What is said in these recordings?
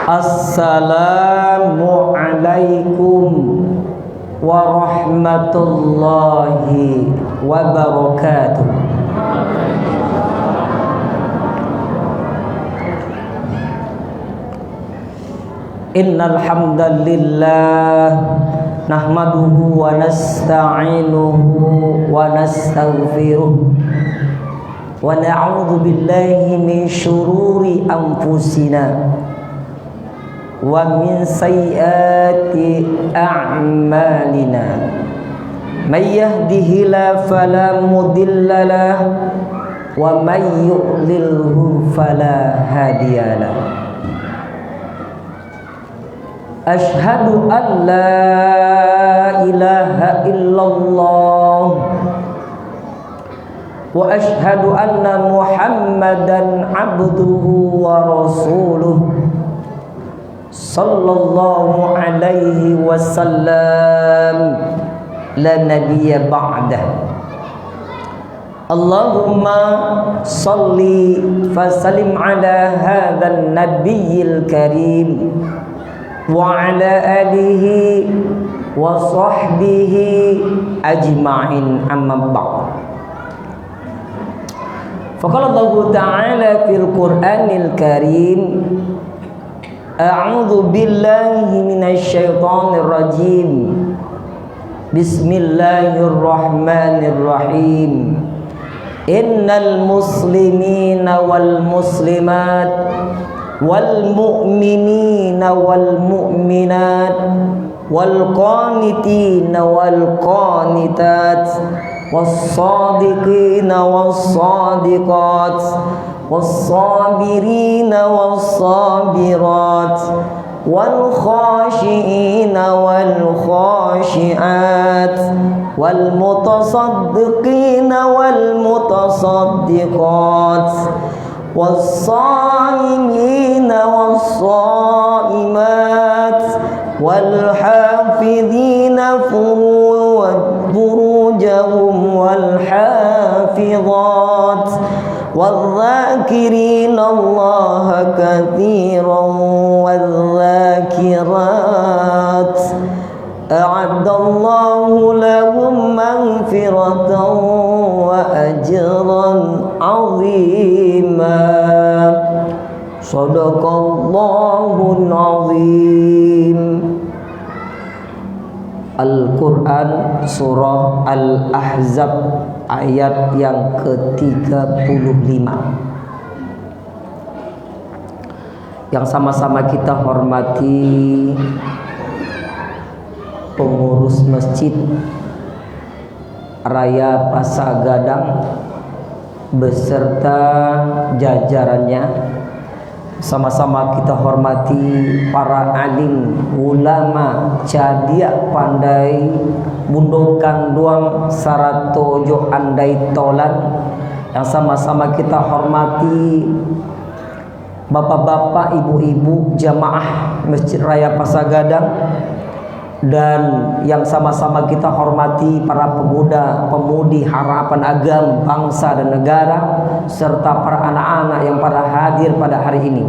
Assalamualaikum warahmatullahi wabarakatuh. Innal hamdalillah nahmaduhu wa nasta'inuhu wa nastaghfiruh wa na'udzu billahi min syururi anfusina wa min sayyiati a'malina. May yahdihillahu fala mudilla lahu wa may yudlilhu fala hadiyalah. Asyhadu an la ilaha illallah wa asyhadu anna Muhammadan abduhu wa rasuluh sallallahu alaihi wasallam la nabiyya ba'dah. Allahumma salli fasallim ala hadzal nabiyyil karim wa ala alihi wa sahbihi ajma'in, amma ba'd. Faqala Allah ta'ala fil Qur'anil Karim, a'udzu billahi minasy syaithanir rajim. Bismillahirrahmanirrahim. Innal muslimina wal muslimat wal mu'minina wal mu'minat wal qanitina wal qanitat was sadiqina was sadiqat was sabirina was sabirat wal khashiina wal khashiat wal mutasaddiqina wal mutasaddiqat والصائمين والصائمات والحافظين فروجهم والحافظات والذاكرين الله كثيرا والذاكرات أعد الله لهم مغفرة وأجرا عظيما. Shadaqallahul azim. Al-Quran surah Al-Ahzab ayat yang ke-35 yang sama-sama kita hormati pengurus Masjid Raya Pasagadang beserta jajarannya, sama-sama kita hormati para alim, ulama, cadia pandai, bundokan duang saratojo andai tolan, yang sama-sama kita hormati bapak-bapak, ibu-ibu jamaah Masjid Raya Pasagadang, dan yang sama-sama kita hormati para pemuda, pemudi harapan agama, bangsa dan negara, serta para anak-anak yang pada hadir pada hari ini.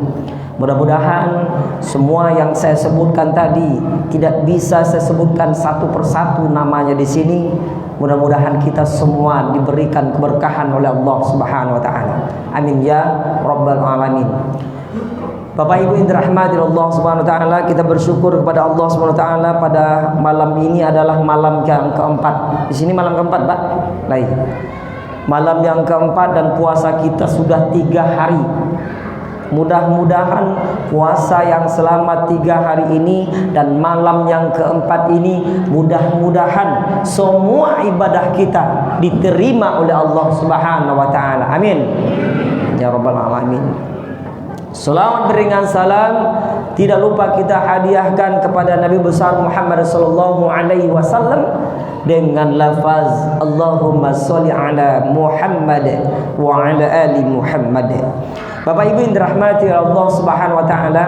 Mudah-mudahan semua yang saya sebutkan tadi tidak bisa saya sebutkan satu persatu namanya di sini. Mudah-mudahan kita semua diberikan keberkahan oleh Allah Subhanahu wa taala. Amin ya rabbal alamin. Bapak Ibu yang dirahmati Allah Subhanahu wa taala, kita bersyukur kepada Allah Subhanahu wa taala pada malam ini adalah malam yang keempat. Di sini malam keempat, Pak. Baik. Malam yang keempat dan puasa kita sudah 3 hari. Mudah-mudahan puasa yang selama 3 hari ini dan malam yang keempat ini, mudah-mudahan semua ibadah kita diterima oleh Allah Subhanahu wa taala. Amin ya rabbal alamin. Selawat beringan salam tidak lupa kita hadiahkan kepada Nabi besar Muhammad sallallahu alaihi wasallam dengan lafaz Allahumma sholli ala Muhammad wa ala ali Muhammad. Bapak Ibu yang dirahmati Allah Subhanahu wa taala,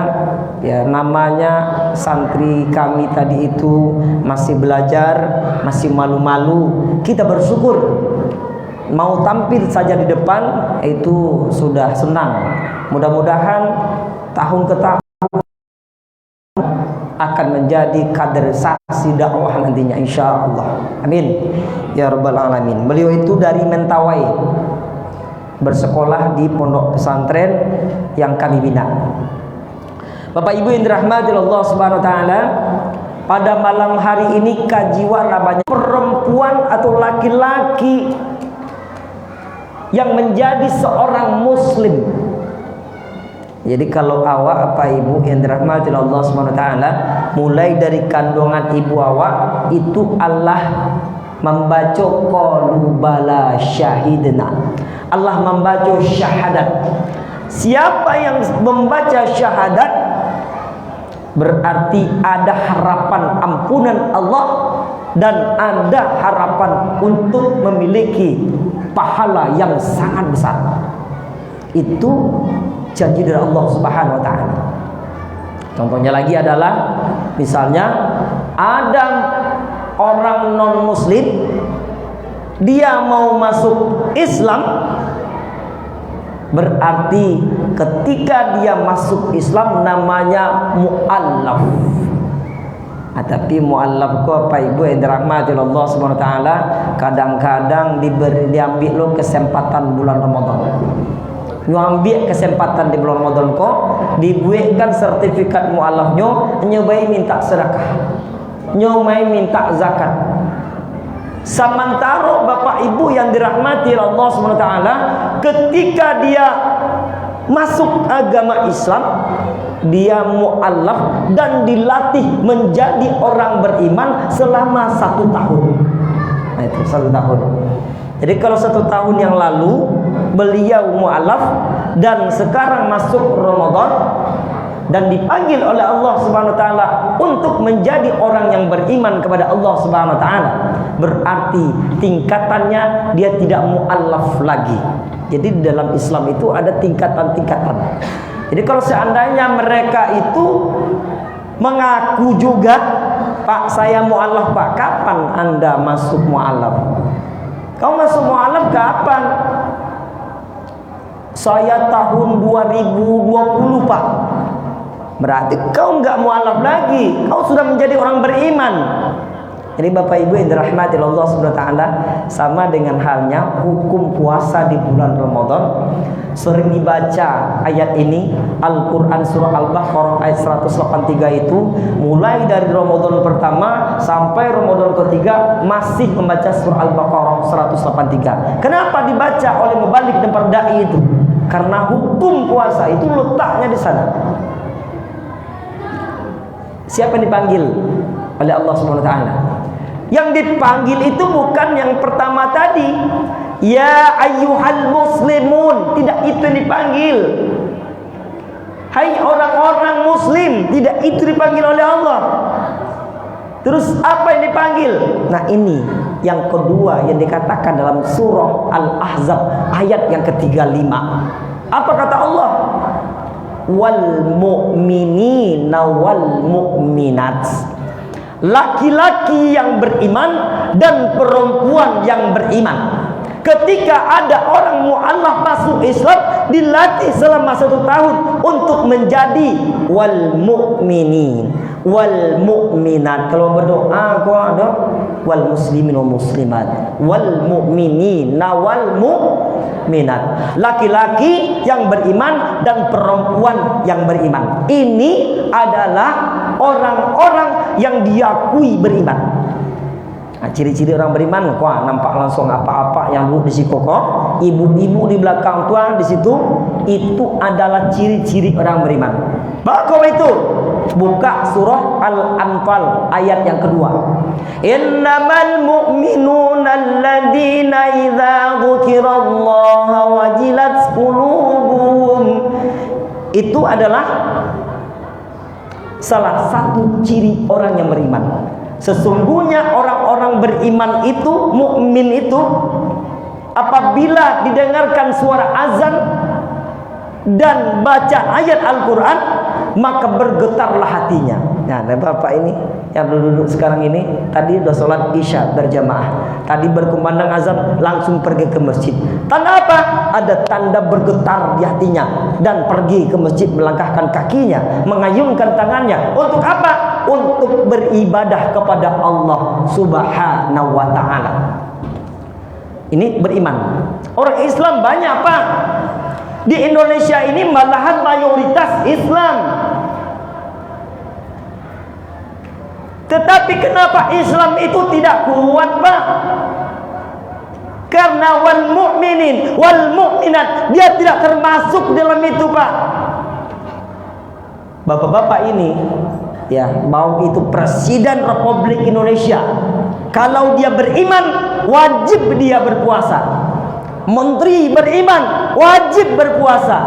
ya, namanya santri kami tadi itu masih belajar, masih malu-malu. Kita bersyukur mau tampil saja di depan itu sudah senang. Mudah-mudahan tahun ke tahun akan menjadi kaderisasi dakwah nantinya insyaallah. Amin ya rabbal alamin. Beliau itu dari Mentawai, bersekolah di pondok pesantren yang kami bina. Bapak Ibu yang dirahmati Allah Subhanahu wa taala, pada malam hari ini kajiwan banyak perempuan atau laki-laki yang menjadi seorang muslim. Jadi kalau awak apa ibu yang dirahmati Allah Subhanahu wa taala, mulai dari kandungan ibu awak itu Allah membaca qalu bala syahidna. Allah membaca syahadat. Siapa yang membaca syahadat berarti ada harapan ampunan Allah dan ada harapan untuk memiliki pahala yang sangat besar. Itu janji dari Allah Subhanahu wa taala. Contohnya lagi adalah misalnya ada orang non muslim, dia mau masuk Islam, berarti ketika dia masuk Islam namanya mu'allaf. Tapi mu'allaf ku apa ibu yang dirahmati Allah Subhanahu wa taala, kadang-kadang diambil lo kesempatan bulan Ramadan. Ngambil kesempatan di bulan Ramadan kok dibuatkan sertifikat mu'allafnya, nyobai minta sedekah, nyobai minta zakat. Sementara Bapak Ibu yang dirahmati Allah Subhanahu wa taala, ketika dia masuk agama Islam, dia mu'allaf dan dilatih menjadi orang beriman selama 1 tahun. Nah, itu 1 tahun. Jadi kalau 1 tahun yang lalu beliau mu'allaf dan sekarang masuk Ramadan dan dipanggil oleh Allah Subhanahu wa taala untuk menjadi orang yang beriman kepada Allah Subhanahu wa taala, berarti tingkatannya dia tidak mu'allaf lagi. Jadi di dalam Islam itu ada tingkatan-tingkatan. Jadi kalau seandainya mereka itu mengaku juga, Pak saya mu'allaf Pak, kapan Anda masuk mu'allaf? Kau masuk mu'allaf kapan? Saya tahun 2020 Pak. Berarti kau enggak mu'allaf lagi, kau sudah menjadi orang beriman. Jadi Bapak Ibu yang dirahmati Allah Subhanahu wa taala, sama dengan halnya hukum puasa di bulan Ramadan. Sering dibaca ayat ini, Al-Qur'an surah Al-Baqarah ayat 183 itu, mulai dari Ramadan pertama sampai Ramadan ketiga masih membaca surah Al-Baqarah 183. Kenapa dibaca oleh mubalik dan perdai itu? Karena hukum puasa itu letaknya di sana. Siapa yang dipanggil oleh Allah Subhanahu wa taala? Yang dipanggil itu bukan yang pertama tadi, ya ayyuhal muslimun, tidak itu yang dipanggil. Hai orang-orang muslim, tidak itu dipanggil oleh Allah. Terus apa yang dipanggil? Nah ini yang kedua yang dikatakan dalam surah Al-Ahzab ayat yang ke-35. Apa kata Allah? Wal mu'minina wal mu'minat. Laki-laki yang beriman dan perempuan yang beriman. Ketika ada orang mu'allaf masuk Islam, dilatih selama 1 tahun untuk menjadi wal mu'minin wal mu'minat. Kalau berdoa kau ada wal muslimin wal muslimat, wal mu'minin wal mu'minat. Laki-laki yang beriman dan perempuan yang beriman. Ini adalah orang-orang yang diakui beriman. Nah, ciri-ciri orang beriman, wah nampak langsung apa-apa yang duduk di situ kok, ibu-ibu di belakang tuan di situ, itu adalah ciri-ciri orang beriman. Maka itu buka surah Al-Anfal ayat yang kedua. Innamal mu'minuna alladzina idza dzukirallaha wajilat qulubuhum. Itu adalah salah satu ciri orang yang beriman. Sesungguhnya orang-orang beriman itu, mukmin itu, apabila didengarkan suara azan dan baca ayat Al-Quran, maka bergetarlah hatinya. Nah, Bapak ini yang duduk sekarang ini, tadi sudah sholat isya berjamaah, tadi berkumandang azan langsung pergi ke masjid. Tanda apa? Ada tanda bergetar di hatinya dan pergi ke masjid, melangkahkan kakinya, mengayunkan tangannya. Untuk apa? untuk beribadah kepada Allah Subhanahu wa taala. Ini beriman. Orang Islam banyak, Pak. Di Indonesia ini malahan mayoritas Islam. Tetapi kenapa Islam itu tidak kuat, Pak? Karena wal mu'minin wal mu'minat, dia tidak termasuk dalam itu, Pak. Bapak-bapak ini ya, mau itu Presiden Republik Indonesia, kalau dia beriman wajib dia berpuasa. Menteri beriman wajib berpuasa.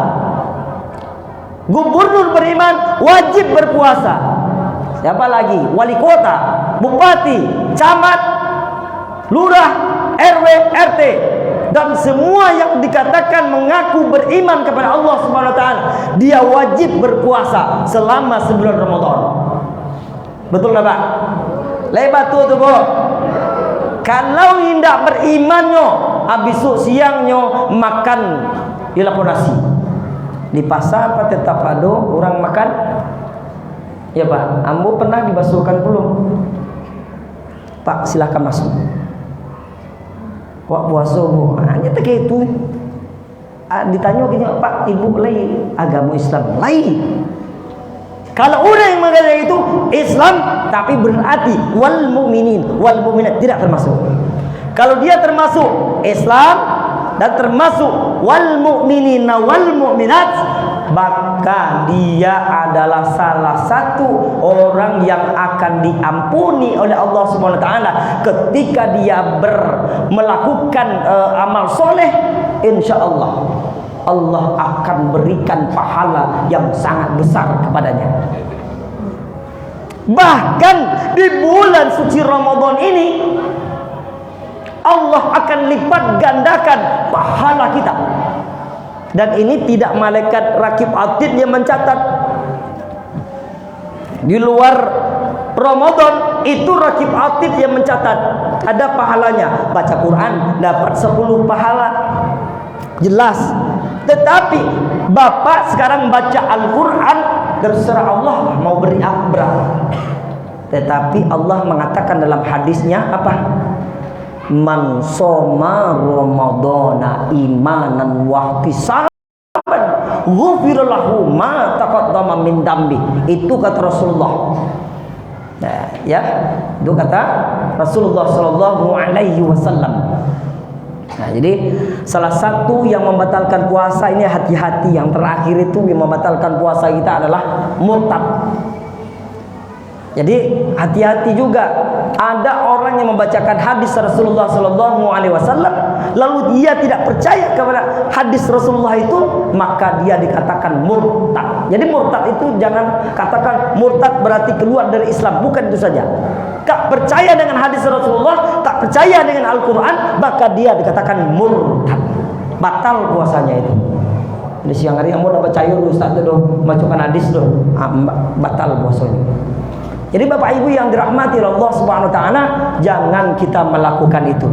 Gubernur beriman wajib berpuasa. Siapa lagi? Wali kota, bupati, camat, lurah, RW, RT, dan semua yang dikatakan mengaku beriman kepada Allah Subhanahu wa taala, dia wajib berpuasa selama sebulan Ramadan. Betul enggak, Pak? Lebat tuh, Bu. Kalau tidak berimannya, habis siangnya makan di lapor nasi. Di pasar apa tetap ada orang makan? Ya, Pak, ambo pernah dibasuhkan belum? Pak, silahkan masuk. Wak puasa bu, hanya kayak itu. Ditanya gini, Pak, ibu lain agama Islam lain. Kalau orang yang mengatakan itu Islam, tapi berarti wal mu'minin wal mu'minat tidak termasuk. Kalau dia termasuk Islam dan termasuk wal mu'minin wal mu'minat, maka dia adalah salah satu orang yang akan diampuni oleh Allah Subhanahu wa taala ketika dia melakukan amal soleh. Insyaallah Allah akan berikan pahala yang sangat besar kepadanya. Bahkan di bulan suci Ramadan ini Allah akan lipat gandakan pahala kita. Dan ini tidak malaikat rakib atid yang mencatat. Di luar Ramadan itu rakib atid yang mencatat. Ada pahalanya. Baca Quran dapat 10 pahala. Jelas. Tetapi Bapak sekarang baca Al-Quran, terserah Allah mau beri berapa. Tetapi Allah mengatakan dalam hadisnya apa? Man soma Ramadana imanan wa ihtisaban ghufira lahu ma taqaddama min dambi. Itu kata Rasulullah. Nah, ya, itu kata Rasulullah sallallahu alaihi wasallam. Nah, jadi salah satu yang membatalkan puasa ini, hati-hati, yang terakhir itu yang membatalkan puasa kita adalah murtad. Jadi hati-hati juga. Ada orang yang membacakan hadis Rasulullah Sallallahu Alaihi Wasallam, lalu dia tidak percaya kepada hadis Rasulullah itu, maka dia dikatakan murtad. Jadi murtad itu jangan katakan murtad berarti keluar dari Islam, bukan itu saja. Tak percaya dengan hadis Rasulullah, tak percaya dengan Al-Quran, maka dia dikatakan murtad. Batal puasanya itu. Di siang hari yang mau percaya Ustaz itu masukkan hadis tuh, batal puasanya. Jadi Bapak Ibu yang dirahmati Allah Subhanahu wa taala, jangan kita melakukan itu.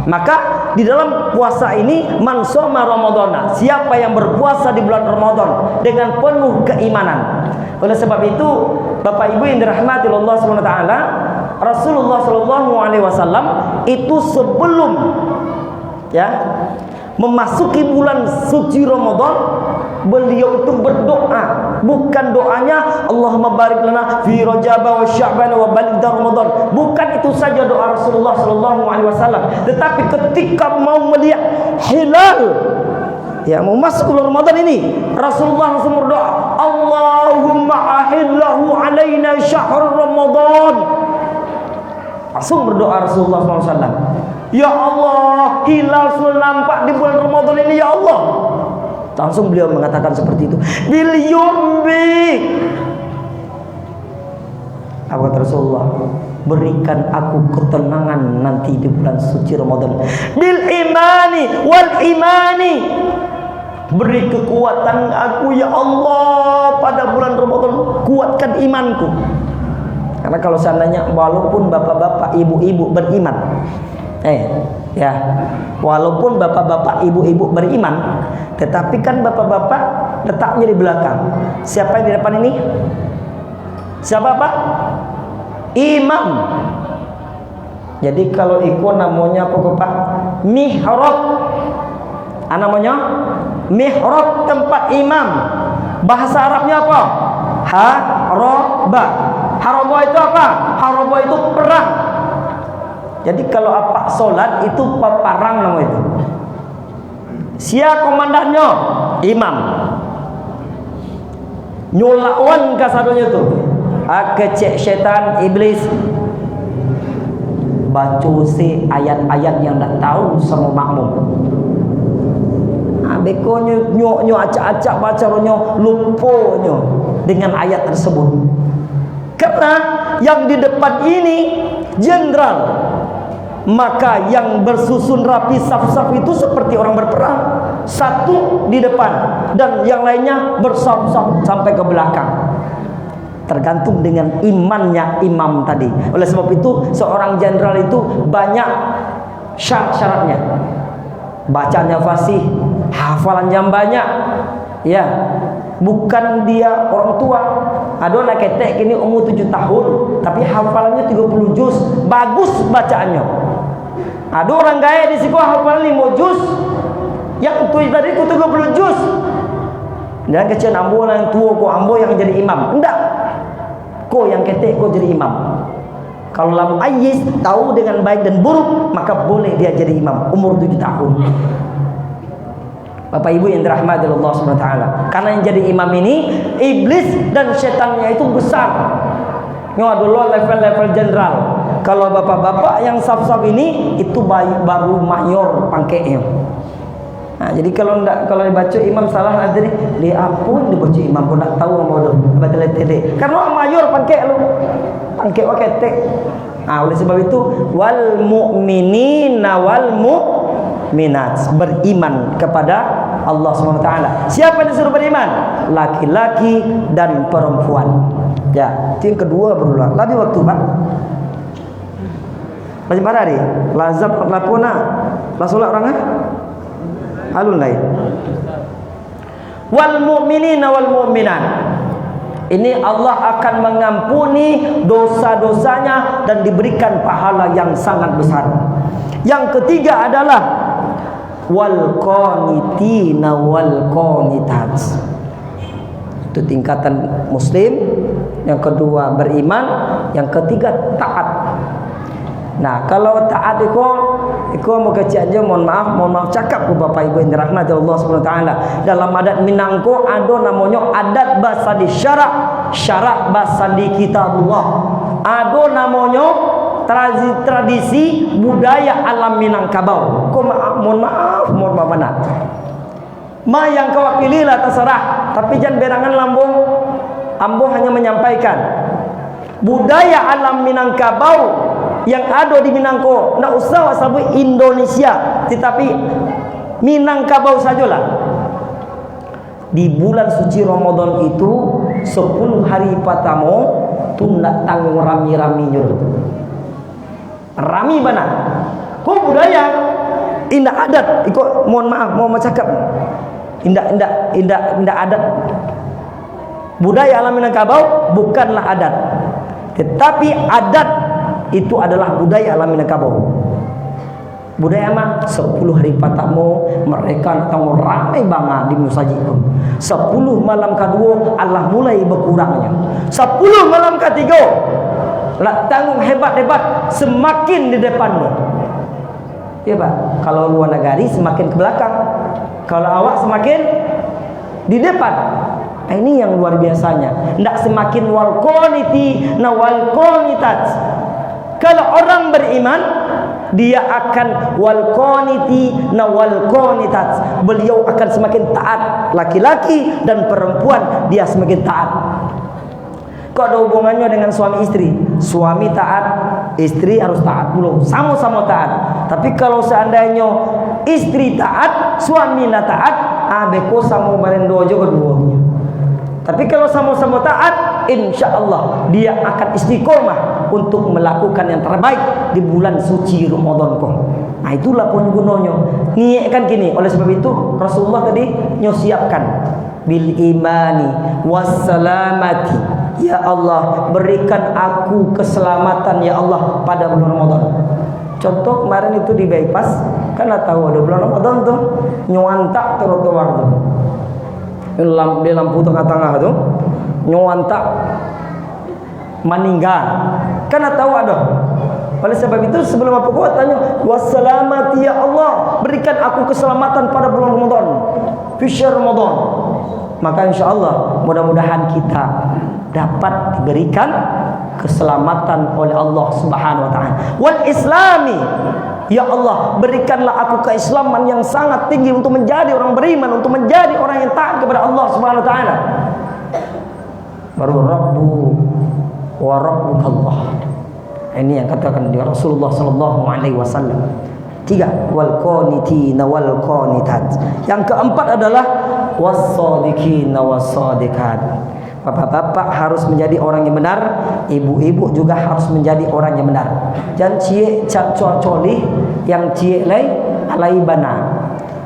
Maka di dalam puasa ini man shoma Ramadana, siapa yang berpuasa di bulan Ramadan dengan penuh keimanan. Oleh sebab itu Bapak Ibu yang dirahmati Allah Subhanahu wa taala, Rasulullah sallallahu alaihi wasallam itu sebelum ya memasuki bulan suci Ramadan, beliau itu berdoa. Bukan doanya Allahumma barik lana fi Rajab wa Sya'ban wa baligh Ramadan. Bukan itu saja doa Rasulullah sallallahu alaihi wasallam, tetapi ketika mau melihat hilal, ya mau masuk bulan Ramadan ini, Rasulullah langsung berdoa, Allahumma ahillahu alaina syahr Ramadan. Langsung berdoa Rasulullah SAW, ya Allah, hilal sudah nampak di bulan Ramadan ini, ya Allah. Langsung beliau mengatakan seperti itu. Bil yumbi, apa kata Rasulullah, berikan aku ketenangan nanti di bulan suci Ramadan. Bil imani wal imani, beri kekuatan aku ya Allah pada bulan Ramadan, kuatkan imanku. Karena kalau seandainya walaupun bapak-bapak, ibu-ibu beriman, ya, walaupun bapak-bapak, ibu-ibu beriman, tetapi kan bapak-bapak letaknya di belakang. Siapa yang di depan ini? Siapa, Pak? imam. Jadi kalau ikut namanya apa Pak? Mihrab. Namanya mihrab, tempat imam. Bahasa Arabnya apa? Haraba. Haraba itu apa? Haraba itu perang. Jadi kalau apa solat itu peparang nama itu. Siapa komandannya? Imam. Nyolawan kasadonya tu. Kecek syaitan iblis. Baca si ayat-ayat yang tak tahu sama makmum. Bekonyo nyo acak-acak bacaronyo luponyo dengan ayat tersebut. Karena yang di depan ini jenderal, maka yang bersusun rapi saf-saf itu seperti orang berperang. Satu di depan dan yang lainnya bersaf-saf sampai ke belakang. Tergantung dengan imannya imam tadi. Oleh sebab itu seorang jenderal itu banyak syarat-syaratnya. Bacanya fasih, hafalan yang banyak. Ya, bukan dia orang tua. Ada anak ketek kini umur 7 tahun, tapi hafalannya 30 juz, bagus bacaannya. Ada orang gaya di sekolah hafalan 5 juz, yang tu tadi ku 30 juz. Dan kecil ambo yang tua ku ambo yang jadi imam. Enggak. Ko yang ketek ko jadi imam. Kalau lam ayis tahu dengan baik dan buruk, maka boleh dia jadi imam umur 7 tahun. Bapak Ibu yang dirahmati Allah Subhanahu wa taala. Karena yang jadi imam ini iblis dan setannya itu besar. Nyo dulu level-level jenderal. Kalau bapak-bapak yang saf-saf ini itu baru mayor pangketnya. Nah, jadi kalau dibaca imam salah aja nih, dia ampun dibaca imam pun tak tahu mau baca tele. Karena mayor pangkek lu. Pangkek waketek. Nah, oleh sebab itu wal mu'minina wal mu'minat, beriman kepada Allah Subhanahu wa taala. Siapa yang disuruh beriman? Laki-laki dan perempuan. Ya, itu yang kedua berulang. Lebih waktu, Pak. Masih pada hari? Lazab lapona. La solat orang alun lain. Wal mu'minina wal mu'minat. Ini Allah akan mengampuni dosa-dosanya dan diberikan pahala yang sangat besar. Yang ketiga adalah wal qanitina wal qanitat. Itu tingkatan muslim. Yang kedua beriman, yang ketiga taat. Nah, kalau taat itu mau kecil aja, mohon maaf cakap ke Bapak Ibu yang dirahmati Allah Subhanahu wa taala. Dalam adat Minangko ada namanya adat bahasa di syarak bahasa di kitabullah. Ada namanya tradisi budaya alam Minangkabau. Mohon maaf mana. Ma yang kau pilihlah terserah, tapi jangan berangan lambung. Ambo hanya menyampaikan budaya alam Minangkabau yang ada di Minangko, nak usah wasabu Indonesia, tetapi Minangkabau sajalah. Di bulan suci Ramadan itu 10 hari pertama tu nak tanggung rami-raminya. Rami mana? Kok budaya indah adat, ikut mohon maaf mau cakap. Indah adat. Budaya alam Minangkabau bukanlah adat. Tetapi adat itu adalah budaya alam Minangkabau. Budaya mah 10 hari pertama mereka datang ramai banget di masjid. 10 malam kedua Allah mulai berkurangnya. 10 malam ketiga lah tanggung hebat-hebat semakin di depanmu. Ya Pak, kalau luar negara semakin ke belakang, kalau awak semakin di depan. Ini yang luar biasanya. Tidak semakin wal qaniti na wal qanitat. Kalau orang beriman, dia akan wal qaniti na wal qanitat. Beliau akan semakin taat. Laki-laki dan perempuan dia semakin taat. Kok ada hubungannya dengan suami istri? Suami taat, istri harus taat dulu. Sama-sama taat. Tapi kalau seandainya istri taat, suami tidak taat, beko sama barendo juga keduanya. Tapi kalau sama-sama taat, insya Allah dia akan istiqomah untuk melakukan yang terbaik di bulan suci Ramadan kok. Nah itulah pun gunanya. Niatkan gini. Oleh sebab itu Rasulullah tadi nyosiapkan bil imani wassalamati Ya Allah, berikan aku keselamatan ya Allah pada bulan Ramadan. Contoh kemarin itu di bypass, kan tahu ada bulan Ramadan tuh nyuantak trotoar tuh. Di lampu tengah-tengah tuh nyuantak meninggal. Kan tahu ada. Oleh sebab itu sebelum apa kuat tanya, wassalamati ya Allah, berikan aku keselamatan pada bulan Ramadan, fi syahr Ramadan. Maka insyaallah mudah-mudahan kita dapat diberikan keselamatan oleh Allah Subhanahu wa taala. Wal islami, ya Allah, berikanlah aku keislaman yang sangat tinggi untuk menjadi orang beriman, untuk menjadi orang yang taat kepada Allah Subhanahu wa taala. Baru Rabbu wa Rabbukallah. Ini yang katakan di Rasulullah sallallahu alaihi wasallam. 3, wal qanitina wal qanitat. Yang keempat adalah was-shadiqina was-shadiqat. Bapak-bapak harus menjadi orang yang benar, ibu-ibu juga harus menjadi orang yang benar. Jangan cie coli yang cie lay alai bana.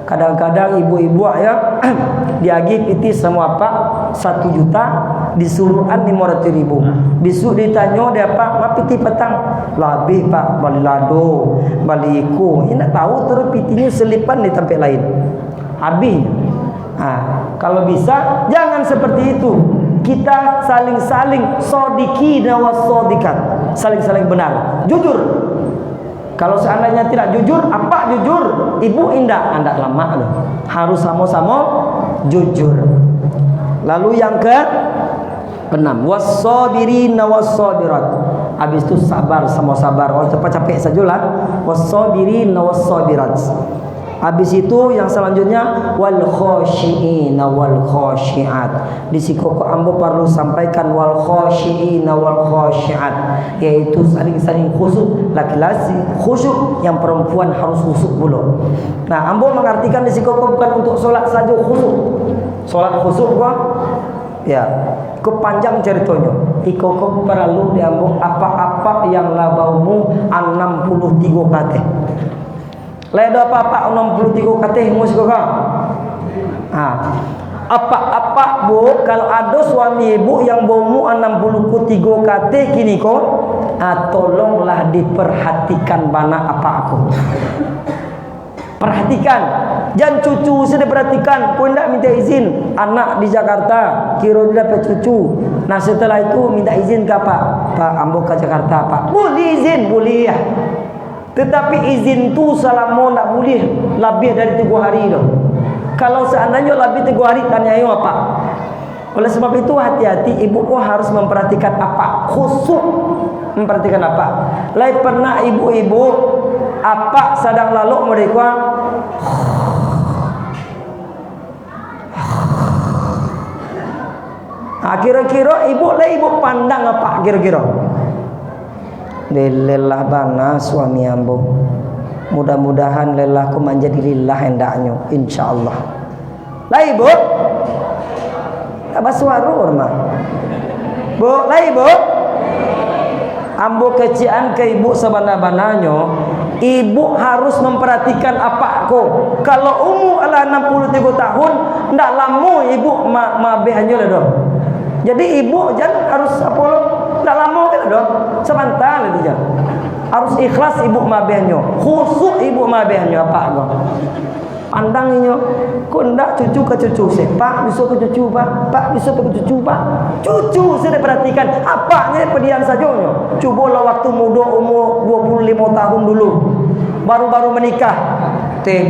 Kadang-kadang ibu-ibu ya diagi piti semua pak 1 juta disuruhan 500.000. Besok ditanya dia pak ma piti petang lebih pak bali lado bali iku. Ini tahu terus pitinya selipan di tempat lain. Habis. Kalau bisa jangan seperti itu. Kita saling-saling sodiqina was sodiqat, saling-saling benar, jujur. Kalau seandainya tidak jujur, apa jujur? Ibu indah, anda lama loh. Harus sama-sama jujur. Lalu yang ke-6, was-sabirina was-sabirat. Habis itu sabar sama sabar. Oh, cepat-capek sajalah. Was-sabirina was-sabirat. Habis itu yang selanjutnya wal khashiina wal khashiat. Di situ ambo perlu sampaikan wal khashiina wal khashiat, yaitu saling-saling khusyuk, laki-laki khusyuk, yang perempuan harus khusyuk pula. Nah, ambo mengartikan di situ bukan untuk solat saja khusyuk. Solat khusyuk kok ya kepanjang ceritanya. Iko perlu diambo apa-apa yang labaumu 63 kate. Leda apa-apa 63 kateh mus kok. Apa-apa bu, kalau ada suami ibu yang bomu 63 kateh kini kok, tolonglah diperhatikan bana apa aku. Perhatikan, jangan cucu sudah perhatikan. Kau tidak minta izin, anak di Jakarta kira dia dapat cucu. Nah setelah itu minta izin ke Pak ambo ke Jakarta Pak. Boleh izin, boleh ya. Tetapi izin tu selama tak boleh lebih dari 3 hari dah. Kalau seandainya lebih 3 hari tanya ayo apa. Oleh sebab itu hati-hati, ibu kau harus memperhatikan apa, khusyuk memperhatikan apa. Lain pernah ibu-ibu apa sedang lalu mereka kira-kira ibu pandang apa kira-kira. Lelah bana suami ambo. Mudah-mudahan lelahku menjadi lillah hendaknya, insyaallah. Lah ibu, apa suara rumah? Bu, lah ibu. Ambo kecian ke ibu sebana-bananya, ibu harus memperhatikan apa aku. Kalau umur ala 63 tahun, ndak lama ibu mabehnya lah dong. Jadi ibu jangan harus apa ndak lama kan dong. Sebentar itu aja. Harus ikhlas ibu mabehnya, khusyuk ibu mabehnya apa kok. Pandangnya, kok ndak cucu ke cucu sih, Pak bisa ke cucu Pak bisa ke cucu Pak. Cucu saya perhatikan, apanya pedian sajonya. Cobalah waktu muda umur 25 tahun dulu, baru-baru menikah, teh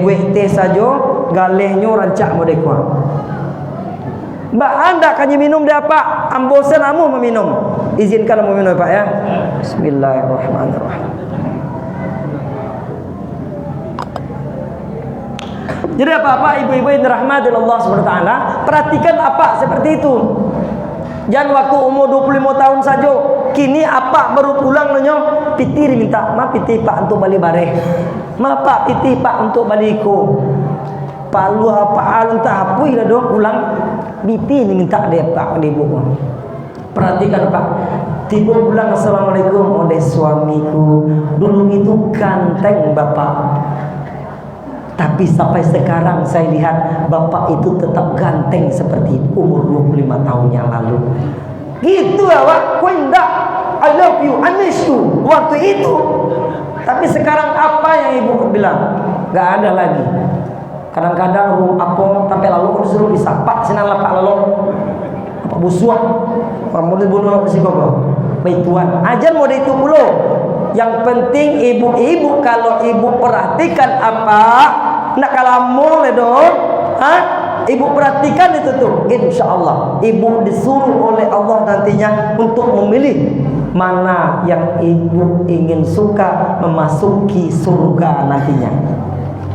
saja, galehnya rancak modekwa. Mbak anda kan minum dia Pak, ambosan amu meminum. Izinkan mau minum Pak ya. Bismillahirrahmanirrahim. Jadi apa-apa ibu-ibu yang dirahmati Allah SWT, perhatikan apa seperti itu. Jangan waktu umur 25 tahun saja, kini apa baru pulang nanya, pitir minta, ma pitir Pak untuk balik bareh. Ma Pak pitir Pak untuk baliku. Palu apa entah apa ila do pulang biti ni minta dia Pak di ibu. Perhatikan Pak, tiba pulang assalamualaikum oleh suamiku. Dulu itu ganteng Bapak, tapi sampai sekarang saya lihat Bapak itu tetap ganteng seperti umur 25 tahun yang lalu. Gitu awak, kau indah, I love you, I miss you. Waktu itu. Tapi sekarang apa yang ibu bilang? Gak ada lagi. Kadang-kadang apa tapi lalu disuruh disapa sinan lapak lalu apa busuak. Kamu dibunuh si koko. Baik Tuhan, ajar mau itu dulu. Yang penting ibu-ibu kalau ibu perhatikan apa, nak kalamu ledor, ibu perhatikan itu tuh, insya Allah ibu disuruh oleh Allah nantinya untuk memilih mana yang ibu ingin suka memasuki surga nantinya.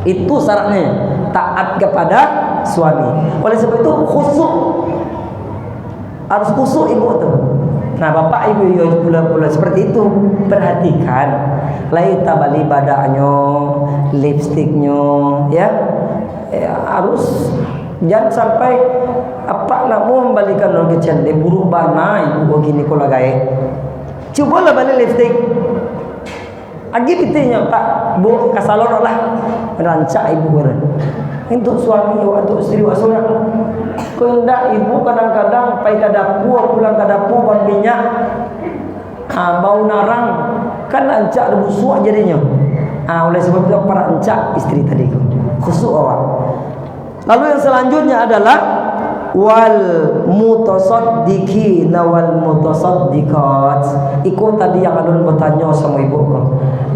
Itu syaratnya, taat kepada suami. Oleh sebab itu khusyuk, harus khusyuk ibu tuh. Nah bapak ibu pula seperti itu, perhatikan laita bali badaknya, lipstiknya, ya harus jangan sampai apa nak mau membalikan orang kecil dia buruk bana ibu gini kalau gaya. Cobalah balik lipstik. Agi pitenya pak, bu kasalon lah rancak ibu orang. Untuk suami untuk istri wasura. Kendak ibu kadang-kadang pai ke dapur pulang ke dapur buat minyak. Bau narang kan rancak busuk jadinya. Oleh sebab itu para rancak istri tadi khusuk awak. Lalu yang selanjutnya adalah wal mutasaddiqina wal mutasaddiqat. Ikut tadi yang alun bertanya sama ibu,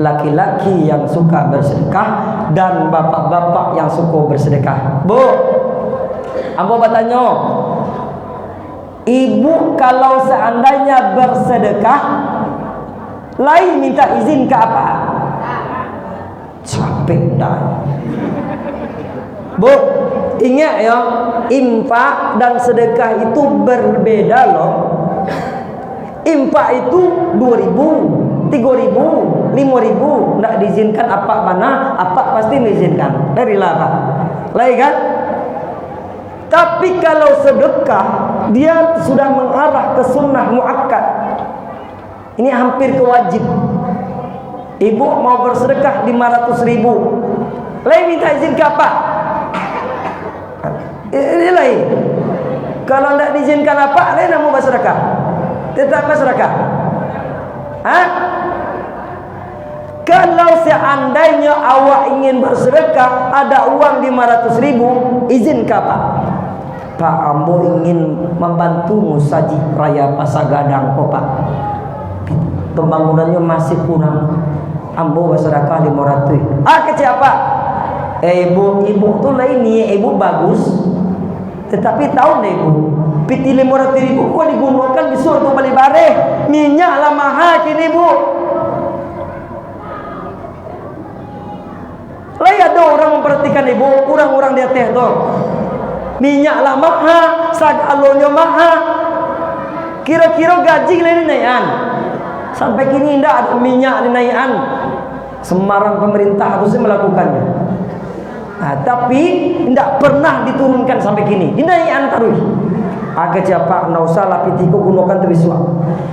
laki-laki yang suka bersedekah dan bapak-bapak yang suka bersedekah. Bu, ambo bertanya, ibu kalau seandainya bersedekah lain minta izin ke apa? Capek dah. Bu, ingat ya, infak dan sedekah itu berbeda loh. Infak itu 2.000, 3.000, 5.000, tidak diizinkan apa mana, apa pasti diizinkan dari laka, lain kan? Tapi kalau sedekah dia sudah mengarah ke sunnah muakkad. Ini hampir kewajib. Ibu mau bersedekah 500.000, lain minta izin ke apa? Ini lain. Kalau tidak diizinkan apa, lain mau bersedekah. Tetap bersedekah. Kalau seandainya awak ingin bersedekah, ada uang 500.000, izin ke apa? Pak, ambo ingin membantu saji raya Pasagadang kok pak. Pembangunannya masih kurang. Ambo bersedekah 500. Ke siapa? Ibu tuh lain nih, ibu bagus. Tetapi tahu deh ibu, piti 500.000 kok digunakan bisa untuk beli bareh. Minyak lah mahal kini ibu. Lain ada orang memperhatikan ibu, orang-orang di atas tuh. Minyak lah mahal, sagalonya mahal. Kira-kira gaji lain dinaikan. Sampai kini tidak ada minyak dinaikan. Semarang pemerintah harusnya melakukannya. Tapi tidak pernah diturunkan sampai kini. Dinaikan terus. Agak siapa nak usah lah pitiku gunakan teruslah.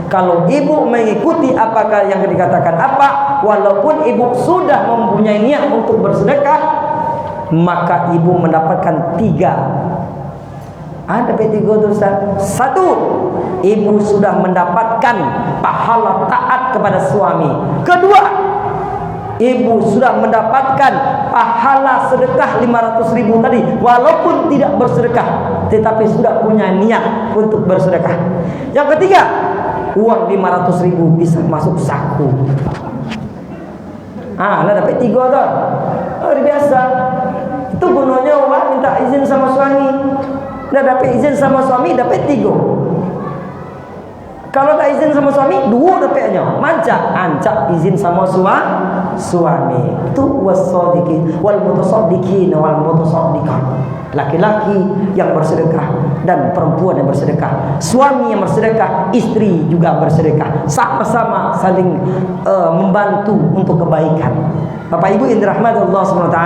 Kalau ibu mengikuti apakah yang dikatakan apa, walaupun ibu sudah mempunyai niat untuk bersedekah, maka ibu mendapatkan 3. Ada P3 tulisan. 1, ibu sudah mendapatkan pahala taat kepada suami. 2, ibu sudah mendapatkan pahala sedekah 500.000 tadi, walaupun tidak bersedekah, tetapi sudah punya niat untuk bersedekah. Yang ketiga, uang 500.000 bisa masuk saku. Lah dapat 3 tuh. Biasa. Itu gunanya uang minta izin sama suami. Dah dapat izin sama suami, dapat 3. Kalau tak izin sama suami, 2 dapatnya. Ancak izin sama suami. Itu wasadiqin wal mutasaddiqin wal mutasaddiqat. Laki-laki yang bersedekah dan perempuan yang bersedekah. Suami yang bersedekah, istri juga bersedekah. Sama-sama saling membantu untuk kebaikan. Bapak Ibu yang dirahmati Allah SWT.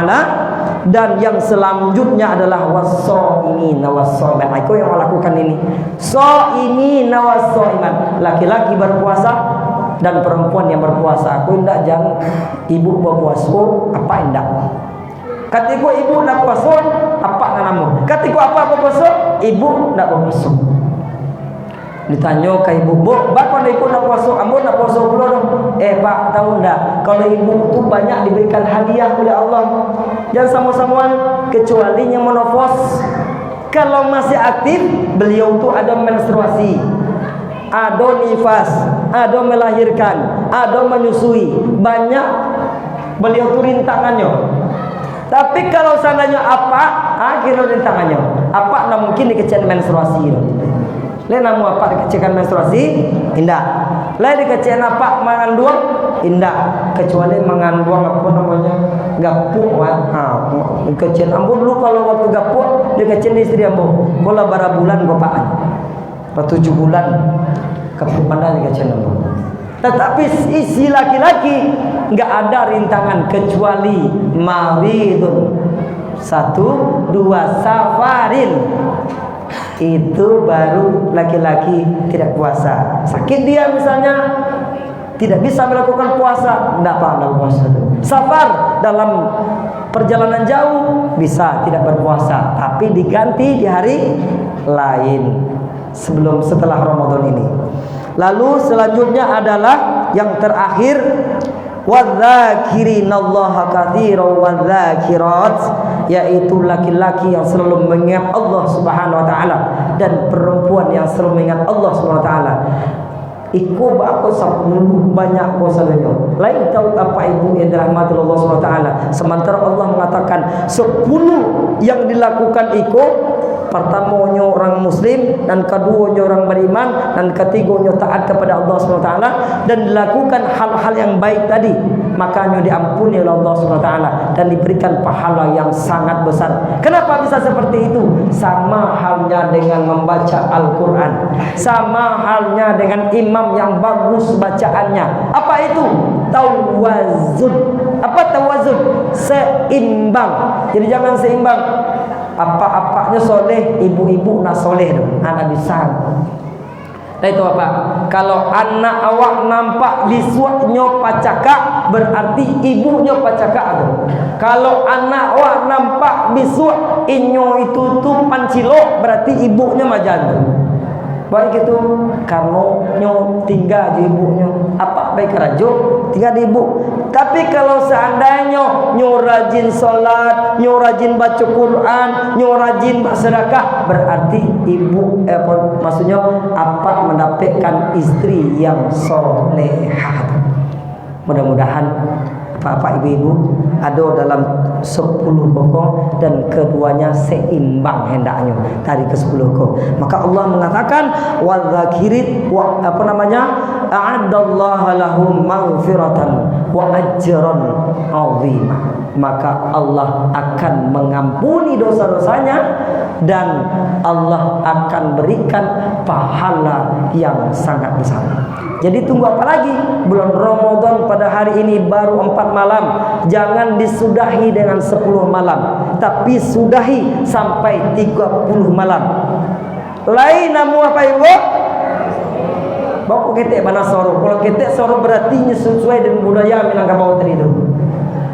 Dan yang selanjutnya adalah was-shaimin was-shaimat. Aku yang melakukan ini. Shaimin was-shaimat. Laki-laki berpuasa dan perempuan yang berpuasa. Aku hendak jangan ibu berpuasa apa hendak. Katiku ibu nak puasa apa namamu. Katiku apa berpuasa, ibu nak berpuasa. Ditanya ke ibu, "Bu, bapak ibu nak puasa, ambo nak puasa pula dong." Pak, tahu enggak? Kalau ibu itu banyak diberikan hadiah oleh Allah. Jangan sama-samaan kecuali yang menopos. Kalau masih aktif, beliau itu ada menstruasi, ada nifas, ada melahirkan, ada menyusui. Banyak beliau itu rintangannya. Tapi kalau seandainya kira rintangannya. Nak mungkin dikecil menstruasi. Lain namu apa dikecilkan menstruasi? Indah. Lain dikecil apa mengandung? Indah. Kecuali mengandung apa namanya? Gapuk. Kecil ambo dulu kalau waktu gapuk dikecil istri ambo. Kalau berapa bulan gopaan? 7 bulan. Gapuk mana dikecil ambo. Tetapi isi laki-laki enggak ada rintangan kecuali maridun. 1, 2 safarin. Itu baru laki-laki tidak puasa. Sakit dia misalnya, tidak bisa melakukan puasa, tidak apa puasa. Safar dalam perjalanan jauh bisa tidak berpuasa, tapi diganti di hari lain setelah Ramadan ini. Lalu selanjutnya adalah yang terakhir, wadzakirinallaha katsiran wadzakirat, yaitu laki-laki yang selalu mengingat Allah Subhanahu wa taala dan perempuan yang selalu mengingat Allah Subhanahu wa taala. Iku aku banyak puasanya. Lain tahu apa ibu yang dirahmati Allah Subhanahu wa taala. Sementara Allah mengatakan 10 yang dilakukan iku, pertamanya orang muslim, dan keduanya orang beriman, dan ketiganya taat kepada Allah SWT, dan dilakukan hal-hal yang baik tadi, makanya diampuni oleh Allah SWT dan diberikan pahala yang sangat besar. Kenapa bisa seperti itu? Sama halnya dengan membaca Al-Quran, sama halnya dengan imam yang bagus bacaannya. Apa itu? Tawazun. Apa tawazun? Seimbang. Jadi jangan seimbang. Apa-apanya soleh, ibu-ibu nak soleh dong, anak bisa. Nah itu apa? Kalau anak awak nampak bisuaknya pacaka, berarti ibunya pacaka tu. Kalau anak awak nampak bisuak inyo itu tu pancilo, berarti ibunya majan tu. Baik itu karena nyo tinggal di ibunya. Apa baik rajo tinggal di ibu. Tapi kalau seandainya nyo rajin salat, nyo rajin baca Quran, nyo rajin bersedekah, berarti ibu maksudnya apa mendapatkan istri yang solehah. Mudah-mudahan Bapak ibu-ibu ada dalam 10 pokok dan keduanya seimbang hendaknya dari ke 10 pokok. Maka Allah mengatakan wadzakirin a'adallahu lahum maghfiratan wa ajran 'azima. Maka Allah akan mengampuni dosa-dosanya dan Allah akan berikan pahala yang sangat besar. Jadi tunggu apa lagi? Bulan Ramadan pada hari ini baru 4 malam. Jangan disudahi dengan 10 malam, tapi sudahi sampai 30 malam. Lain namu apa ibu? Bawa ketek mana sorok. Kalau ketek sorok berarti sesuai dengan budaya Minangkabau tadi itu.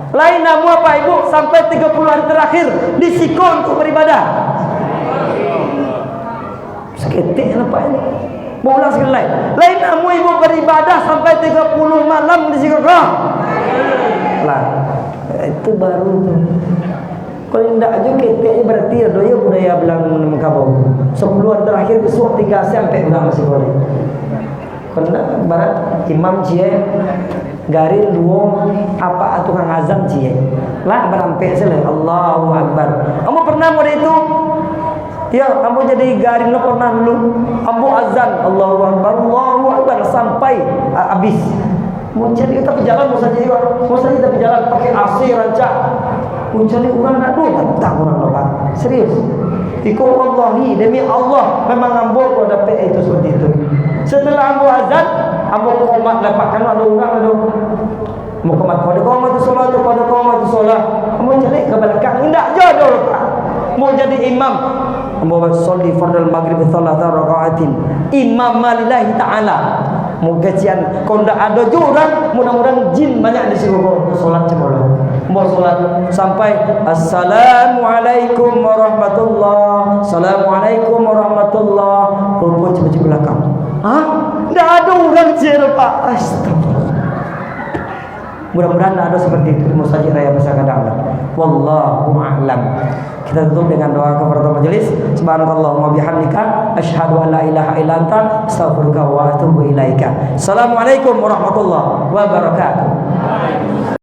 Lain namu apa ibu? Sampai 30 hari terakhir disikon untuk beribadah. Seketik apa ini? Mau ulang sekali lain. Lain namu ibu beribadah sampai 30 malam disikon. Lah, itu baru tu. Kalau tidak aja keteknya berarti ada ya budaya bilang Minangkabau. 10 hari terakhir besok 3 sampai ulang masih boleh. Karena barat imam cie garin 2 apa tukang azan cie lah berampe sele Allahu Akbar. Kamu pernah mau itu? Ya, kamu jadi garin lo pernah dulu. Kamu azan Allahu Akbar sampai habis. Mau jadi tapi jalan mau saja tapi jalan pakai AC rancak. Mau jadi orang nak dulu tak orang lupa. Serius. Iku wallahi demi Allah memang ambo kau dapat itu seperti itu. Setelah ambo azan, ambo komat lepaskan ada orang ada. Mau komat pada komat tu solat tu pada komat tu solat. Ambo cari ke belakang indak jodoh pak. Mau jadi imam. Ambo sholli fardal maghrib salata rakaatin. Imam lillahi taala. Mau gajian kau ndak ada jurang, mudah-mudahan jin banyak di sini kau solat cemolong. Mau solat sampai assalamualaikum warahmatullah, assalamualaikum warahmatullah, pun cepat belakang. Hah? Nggak ada orang zero Pak. Astagfirullah. Mudah-mudahan ada seperti itu di Masjid Raya Pasar Gadang. Wallahu a'lam. Kita tutup dengan doa kafaratul majelis. Subhanakallahumma bihamdika asyhadu an la ilaha illa anta astaghfiruka wa atubu ilaika. Assalamualaikum warahmatullahi wabarakatuh.